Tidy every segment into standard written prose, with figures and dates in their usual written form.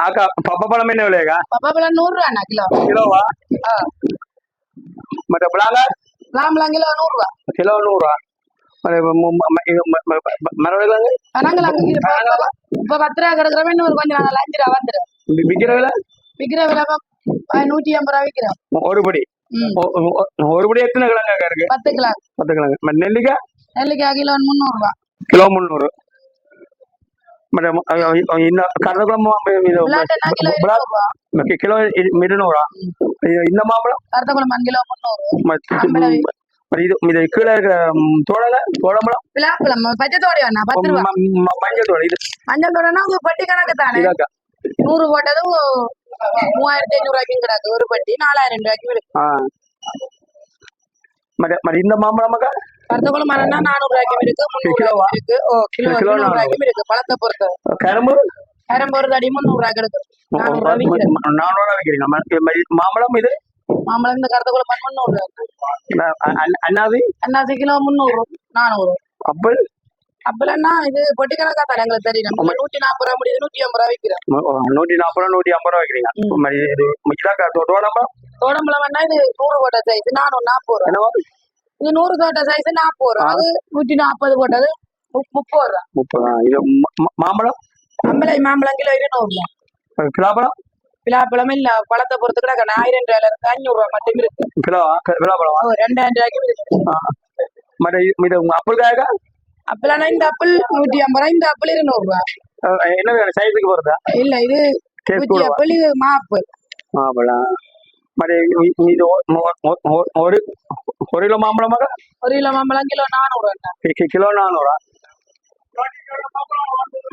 அக்கா பப்பழம் என்ன விலையக்கா? பப்பாப்பழம் 100 ரூபாண்ணா கிலோ. கிலோவா? மற்ற பழங்க பலாம்பழம் கிலோ 100 ரூபா. கிலோ 100 மரவள்ளிக்கிழங்கு பனங்கிழங்கு இப்ப 10 ரூபா கிடக்குறவன் இன்னும் கொஞ்சம் நாள் 5 ரூபா வந்துடும். விக்கிற விலை? விக்கிற விலை 150 ரூபா விக்கிறோம். ஒரு படி ஒரு படி எத்தனை கிழங்காக்கா இருக்கு? 10 கிலோ. 10 கிழங்கு. நெல்லிக்காய்? நெல்லிக்காய் கிலோ 300 ரூபா. கிலோ 300. கருதக்குழம்பு கிலோ 200. இந்த மாம்பழம் கருதக்குழம்பு கிலோ 300. இது கீழே இருக்கிற தோழம்பழம் பிளாப்பழம் பச்சை தோடி வேணா 10 ரூபா. மஞ்சள் தோடை. இது மஞ்சள் தோடைனா ஒரு பட்டி கணக்கு தானே. 100 போட்டதும் 3500 ரூபாய்க்கும் கிடக்கு. ஒரு பட்டி 4000 ரூபாய்க்கு இருக்கு. இந்த மாம்பழமாக்கா கருதக்குழம்பு மரம்னா 400 ரூபாய்க்கும் இருக்கு. 300 இருக்கு. கிலோ 300 ரூபாய்க்கும் இருக்கு. பழத்தை பொறுத்து. கரும்பு ஒரு தடி 300 ரூபாய் கிடக்கு. 400 ரூபாய் விற்கிறீங்க. மாம்பழம் இது மாம்பழம் இந்த கருதக்குழம்பு 300 ரூபாய். அன்னாசி கிலோ 300 400. அப்பலன்னா இது பொட்டி கணக்கா தான் எங்களுக்கு தெரியும். 140 ரூபா முடியுது 150 ரூபா விற்கிறோம். 140 150 ரூபா விற்கிறீங்க. தோடம்பழம் வேணா இது 100 போட்ட சைஸ் 440 ரூபா. இது 100 போட்ட சைஸ் 40 ரூபா. அது 140 போட்டது 30 ரூபா. இது மாம்பழம் மாம்பழம் கிலோ 200 ரூபா. பிலாப்பழம் பிலாப்பழம் இல்ல பழத்தை பொறுத்து கிடக்க 1000 ரூபாயில இருக்கு 500 ரூபா மட்டும் இருக்கு. பிலாப்பழம் 2000 ரூபாய்க்கு இருக்கு. அப்பல் காயக்கா? அப்பலன்னா இந்த அப்பல் 150 ரூபா. இந்த அப்பல் 200 ரூபா. என்ன சைஸுக்கு போறதா? இல்ல இது குச்சி அப்பல். இது மாப்பல் மாம்பழம். ஒரு கிலோ மாம்பழமாக? 1 கிலோ மாம்பழம் கிலோ 400 ரூபா. கிலோ 400.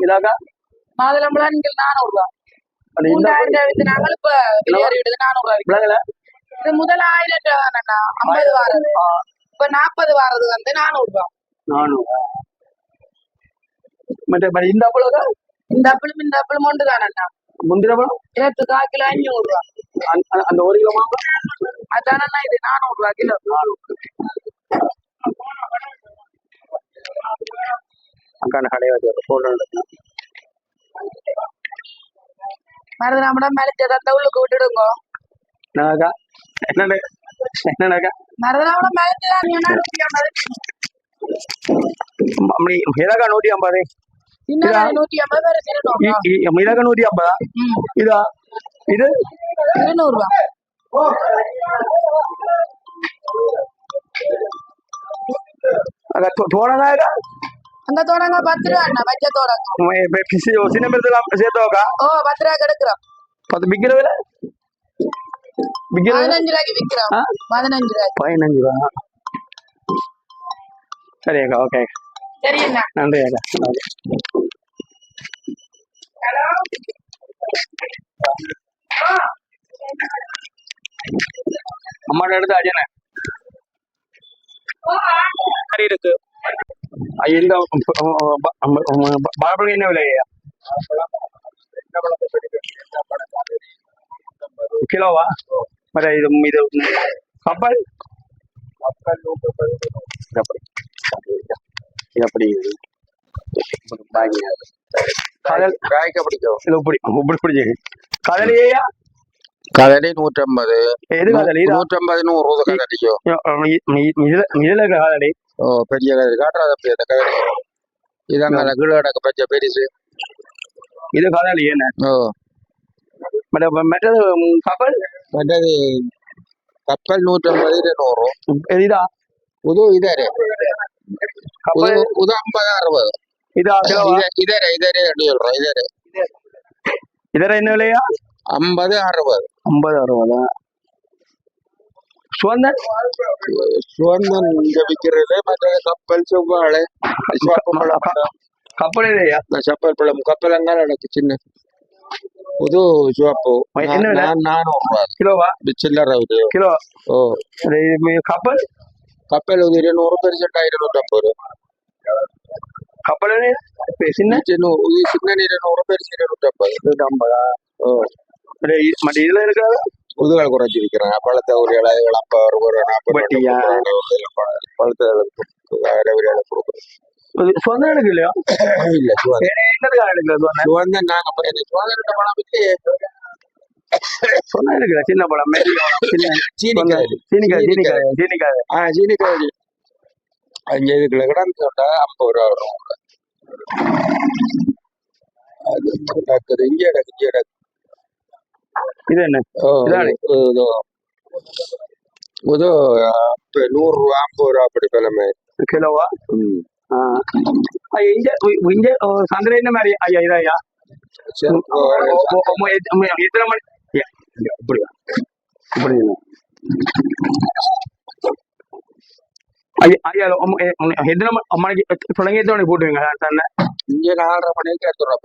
இதாக்கா மாதுளம்பழம் 400 ரூபா. 3000 ரூபாய் வித்துனாங்க. இப்ப வெளியேறி விடுது 400 ரூபாய். இது முதல் 1000 ரூபா 50 வாரது. இப்ப 40 வாரது வந்து 400 ரூபா. 400. இந்த அப்பளம் இந்த அப்பளம் ஒன்று தானண்ணா. முந்திர பழம் கிலோ 500 ரூபா. அந்த 1 கிலோ மாம்பழம் அதானண்ணா இது 400 ரூபா கிலோ. அக்கான கடையை வச்சு போடுறது. மருதநாமடம் மேலச்சேதத்தை உள்ளுக்கு விட்டுடுங்க. என்னக்கா மருதநாமடம் மேலச்சேதான் 150. சின்ன 150. மிளகா 150. இதா இது 200 ரூபா. தோடங்காயக்கா? அந்த தோடங்க 10 ரூபா அண்ணா. பச்சை தோடங்க சின்ன பெருத்துல சேர்த்தோக்கா? 10 ரூபா கிடக்குறோம். 10 விற்கிற விலை? 15 ரூபாய்க்கு விற்கிறோம். 15 ரூபா. சரி அக்கா. ஓகே சரி அண்ணா. நன்றி அக்கா. அம்மாட்ட எடுத்து அஜன இருக்கு. பழப்பழம் என்ன விலையா? கிலோவா? இது கப்பல் எப்படி கதலியா? கதலி 150. எது கதலி? 150 100 கதலியோ. கதலி பெரிய கதலி காட்டுறாது. அப்படி அந்த கதலி இதாங்க கீழே கிடக்க பச்சை பெருசு. இது கதலி என்ன? மற்றது கப்பல்? மற்றது கப்பல் 150 200. இதா உது இதரே உது 50 60. இதரே சொல்றோம். இதர என்ன விலையா? 50 60. 50 60. சுவந்தன் இங்க விற்கிறது. மற்றது கப்பல் செவ்வாழை கப்பல் இல்லையா? செப்பல் பழம் கப்பலங்கால எனக்கு சின்ன புது சிவப்பு 400 ரூபா கிலோவா? சில்லற கிலோ. கப்பல் 200 பெருசு 250. கப்பல் சின்ன 200 பெருசு 250. மற்ற இதுல இருக்கிறது முதுகால் குறைச்சி விற்கிறாங்க. பழத்தை ஒரு 70 ஒரு 40 பழத்தை கொடுக்குறேன். சொந்த எனக்கு இல்லையா இல்ல என்னதுக்காக எடுக்கல சொன்ன சுவந்தன் நாங்க சுவந்தன் பழம் இல்லையே சொன்ன எடுக்கல சின்ன பழம் சீனிக்காய் சீனிக்காய் சீனிக்காய் 5 கிடந்துட்டா 50 ரூபா வரும் அது நடக்குது இங்க நடக்கு இது என்ன இது 100 ரூபா 50 ரூபா அப்படி கிழமை கிலோவா இங்க சந்தையில என்ன மாதிரி ஐயா இதாயா எத்தனை மணி இப்படியா இப்படி ஐயா எத்தனை மணிக்கு தொடங்கி எத்தனை மணிக்கு போட்டுவீங்க தண்ணை இங்க 4:30 மணிக்கு எடுத்துறோம்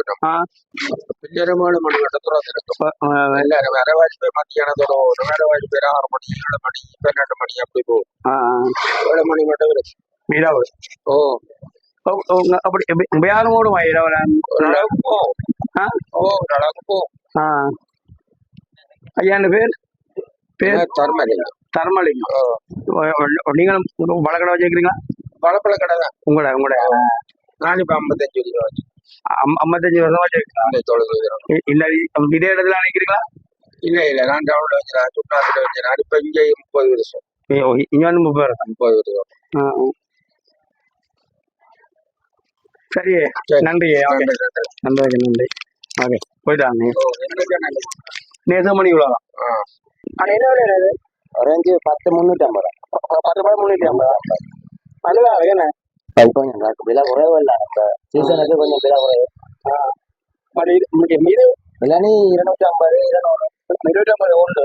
பின்னேற 7 மணி எடுத்துறோம் எல்லாரும் வேற வாய்ச்சி போய் மத்தியானத்தோட வேற வாய்ச்சி பேர் 6 மணி 7 மணி 12 மணி அப்படி போகும் 7 மணி மட்டும் இருக்கு இரவு அப்படி யாரும் ஓடுமா இரவு ஓரளவுக்கு போகும் ஐயா பேர் தர்மலிங்கம் நீங்களும் வளக்கடை வச்சுக்கிறீங்களா பழப்பழ கடை தான் உங்களோட நான் இப்ப 55 ரூபா 55 வருஷமா வச்சிருக்கேன் இல்ல இதே இடத்துல நினைக்கிறீங்களா இல்ல நான் டவுன்ல வச்சிருக்கேன் சுட்டாத்துல வச்சிருக்கேன் இப்ப இங்க 30 வருஷம் இங்க வந்து 30 வருஷம் சரி நன்றி நன்றி ஓகே போயிட்டாங்க நேசமணி இவ்வளோதான் என்ன விளையாடு ஆரஞ்சு 10,350 10,350 அதுவா என்ன கொஞ்சம் விலை குறைவு இல்லை இப்ப சீசனுக்கு கொஞ்சம் விலை குறைவு மீது இளநீ 250 250 ஓடுது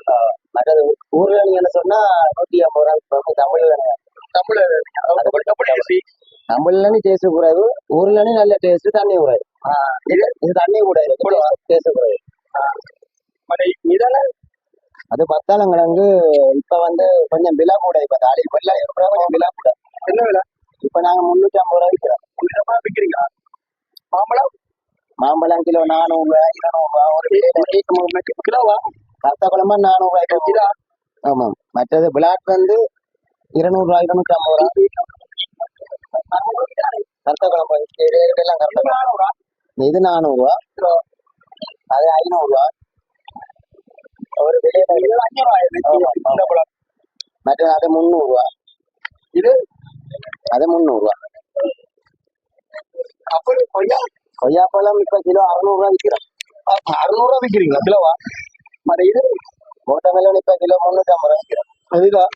மற்றது ஊர்ல நீங்க சொன்னா 150 ரூபா தமிழ்லன்னு டேஸ்ட் குறைவு ஊர்லன்னு நல்ல டேஸ்ட் தண்ணி குறைவு இது தண்ணி குறைவு டேஸ்ட் குறைவு அது பத்தாளங்கிழங்கு இப்ப வந்து கொஞ்சம் விலை கூட இப்ப தாலி கொஞ்சம் விலை கூட என்ன விலை இப்ப நாங்க 350 ரூபாய் விற்கிறோம் விற்கிறீங்களா மாம்பழம் கிலோ 400 ரூபாய் 200 ரூபாய் கிலோவா கருத்த குழம்பு 400 ரூபாய் கிலோ ஆமா மற்றது பிளாக் வந்து 200 ரூபாய் 250 ரூபாய் கருத்த குழம்பு எல்லாம் கருத்த குழம்பு இது 400 ரூபா அது 500 ரூபா ஒரு விலை மற்ற அது 300 ரூபா இது அது 300 ரூபா அப்படி கொய்யாப்பழம் இப்ப கிலோ 600 ரூபா விற்கிறோம் 600 ரூபா விற்கிறீங்களா கிலோவா இது கோட்டமெல்லாம் இப்ப கிலோ 350 ரூபா விற்கிறோம் அதுதான்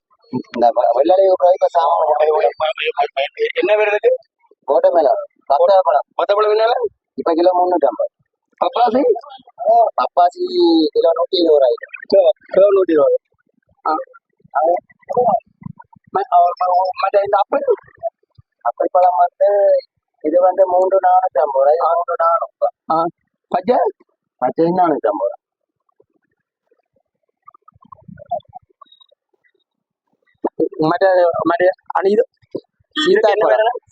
இந்த வெள்ளை இப்ப என்ன வேறு இருக்கு கோட்டமெல்லாம் பத்தப்பழம் என்ன இப்ப கிலோ 350 பப்பாசி பப்பாசி கிலோ 120 ரூபாய் கிலோ 120 மற்ற இந்த அப்படி பழம் வந்து இது வந்து 3,450 ரூபாய் 3,400 பச்சை 450 ரூபாய் மற்ற இது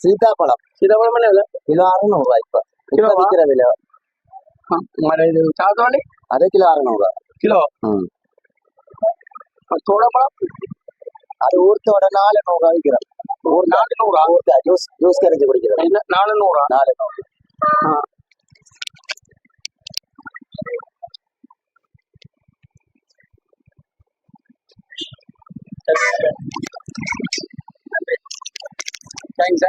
சீதாப்பழம் என்ன விலை கிலோ 600 ரூபாய் இப்ப விற்கிற விலை இது சாதவாணி அது கிலோ 600 ரூபாய் கிலோ சோளப்பழம் அது ஊர்த்தோட 400 ரூபாய் விற்கிறோம் 400 ஜூஸ் கரைச்சி குடிக்கிறோம் 400 தேங்க்ஸ்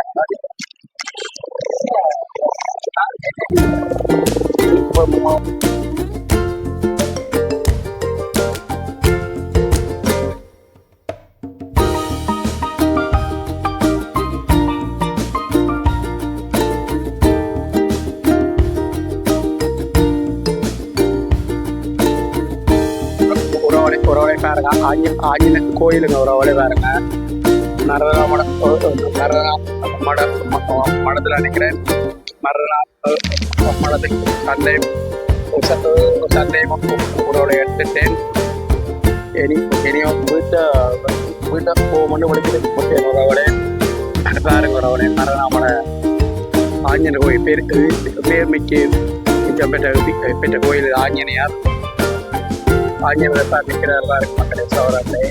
உறவலை பாருங்க ஆஞ்சநேயர் கோயிலுங்க உறவலை பாருங்க நரதா மடத்துல நினைக்கிறேன் மடத்துக்கு சண்டை உறவலை எடுத்துட்டேன் இனியும் வீட்டை போகணும்னு விളിച്ചിട്ട് உறவலை பாருங்க உறவலை நரதாமட ஆஞ்சநேயர் கோயில் பேர் மிக்க பெற்ற கோயில் ஆஞ்சநேயர் ஆஞ்சநேயர் நிற்கிறார் மக்களே சோழத்தை